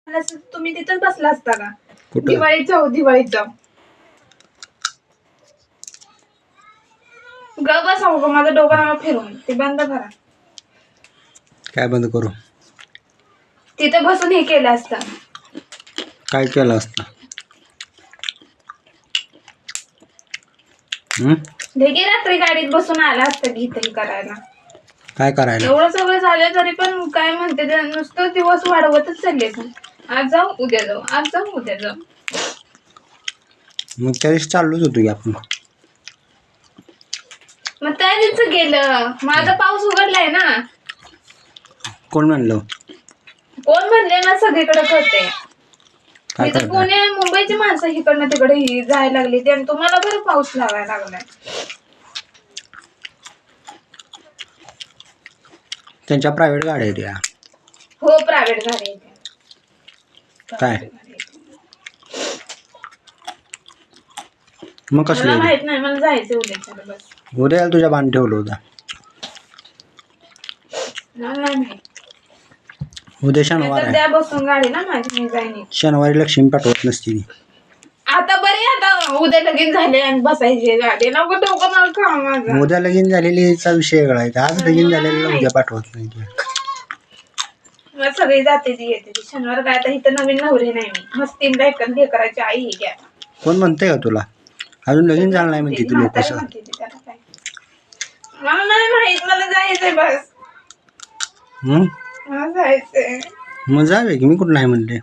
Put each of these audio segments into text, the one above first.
तुम्ही तिथंच बसला असता का? कुठं? दिवाळीत जाऊ ग बसाव ग, माझं डोकं नका फिरून. ते बंद करा. काय बंद करू? तिथं बसून हे केलं असतं. काय केलं असतं? ढेगे रात्री गाडीत बसून आला असतं गीत करायला. काय करायला? एवढं सगळं झालं तरी पण काय म्हणते ते, नुसतं दिवस वाढवतच चालले. आज जाऊ उद्या जाऊ, आज जाऊ उद्या जाऊ. मग त्या दिवशी चाललोच होतो की आपण. मग त्या दिवशी गेलं. माझा पाऊस उघडलाय ना. कोण म्हणलं? कोण म्हणले ना, सगळीकडे करते. काय इथं करताय? पुणे मुंबईची माणसं इकडनं तिकडे जायला लागली. आणि तुम्हाला बरं पाऊस लागायला लागलाय. त्यांच्या प्रायव्हेट गाड्या आहेत या. हो, प्रायव्हेट गाडी आहे. काय? मग कसली? मला माहित नाही, मला जायचं उद्या. बस उद्या तुझ्या बाण ठेवलं होतं. मला नाही माहित. उद्या शनिवार आहे. त्या बसून गाडी ना माझी, मी जाईन. शनिवारी लक्ष्मी पाठवत नसती. आता बरे, आता उद्या लगीन झाले आणि बसायची गाडी. नको डोकं मला खा माझं. उद्या लगीन झालेलीचा विषय वेगळा आहे. आज लगीन झालेलं उद्या पाठवत नाही. मग सगळी जाते ती येते ती. शनिवार काय आता इथं नवीन नवरी नाही मी. मस्त 3 लेकरं लेकराची आई आहे घ्या. कोण म्हणतंय का तुला? अजून लगीन झालं नाही म्हणते ती लोक. मला नाही माहित, मला जायचंय बस. मला जायचंय. मग जावे की, मी कुठं नाही म्हणले.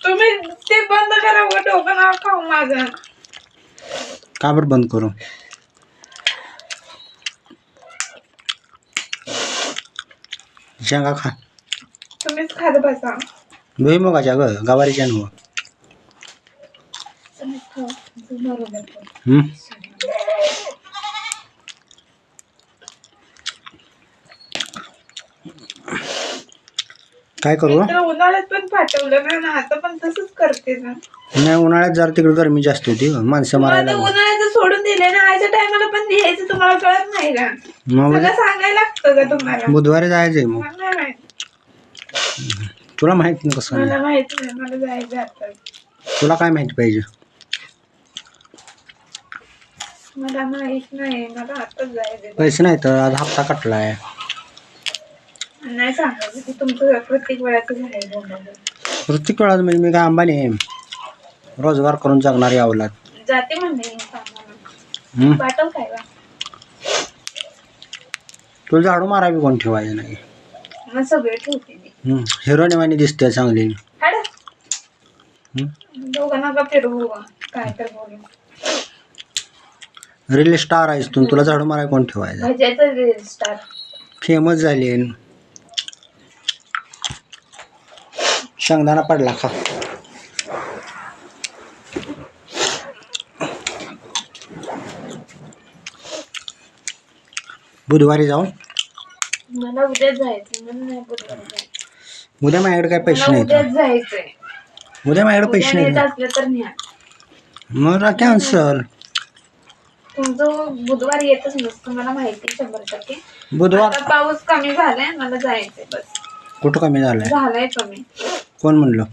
तुम्ही ते बंद करा, डोकं नाव खाऊ माझं. का बरं बंद करू? शेंगा खा. तुम्हीच खात बसा. भुईमुगाच्या ग, गवारीच्या नव्ह. काय करू? उन्हाळ्यात पण पाठवलं ना, आता पण तसंच करते ना. नाही, उन्हाळ्यात जरा तिकडे गरमी जास्त होती. माणसं मारायला. उन्हाळ्याचं सोडून दिले ना, आयच्या टायमाला पण द्यायचं. तुम्हाला कळत नाही का? सगळं सांगायला लागतं का तुम्हाला? बुधवारी जायचंय. मग मला नाही माहित. तुला माहित नाही कसं? मला माहित नाही, मला जायचं आता. तुला काय माहिती पाहिजे? मला माहित नाही, मला आताच जायचं. पैसे नाही तर आज हप्ता कटलाय. नाही सांगायचं की तुमचं प्रत्येक वेळाचं झालंय. प्रत्येक वेळा म्हणजे मी काय अंबानी आहे? रोजगार करून जगणारी अवलाद. जाते म्हणणे पाठव काय बा. तुला झाडू मारावी कोण ठेवायचं नाही. मग सगळे ठेवते मी. हिरोनिवानी दिसते चांगली. दोघांना का फिरवू काय तर बोलू. रील स्टार आहेस तू, तुला झाडू मारावी कोण ठेवायचं? भज्याचं रील स्टार. फेमस झाली. शेंगदाणा पडला खा. बुधवारी जाऊ. मला उद्या जायचं. मला नाही बुधवारी जायचं. उद्या माझ्याकडे काय पैसे नाही. उद्याच जायचंय. उद्या माझ्याकडे पैसे नाही. असलं तर न्या. मग कॅन्सल. तुमचं बुधवारी येतच नसतं, मला माहिती 100%. बुधवार पाऊस कमी झालाय, मला जायचंय बस. कुठं कमी झालाय कमी. कोण म्हणलं?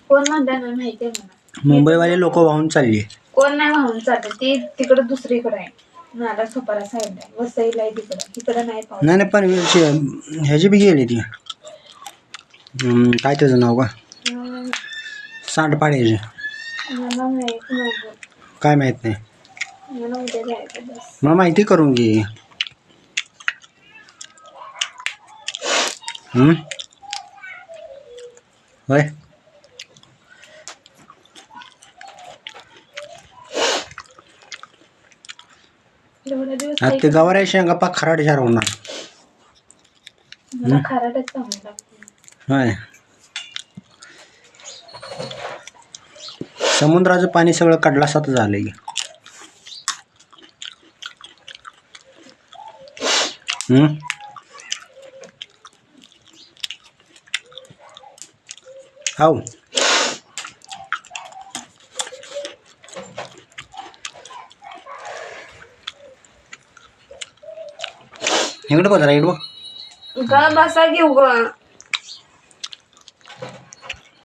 कोण म्हणताय ना, माहितीये मला. मुंबईवाले लोक वाहून चालली. कोण नाही वाहून चालते, ती तिकडे दुसरीकडे आहे. नाला सुपारा साईडला आहे, वसईला आहे तिकडे नाही पाऊस. नाही पण ह्याची बी गेली ती. काय त्याचं नाव का? सांडपाड्याची. मला माहित नाही. काय माहित नाही? मला उद्या जायचं बस. मला माहिती करून घे. होय. आता ते गवाऱ्या शेंगा पाक खराट झार होणार. मला खराटच चांगलं लागतं. होय. समुद्राचं पाणी सगळं कडलासात झालंय. हाव. इकडे बघ जरा, इकडे बघ. बसा घेऊ ग.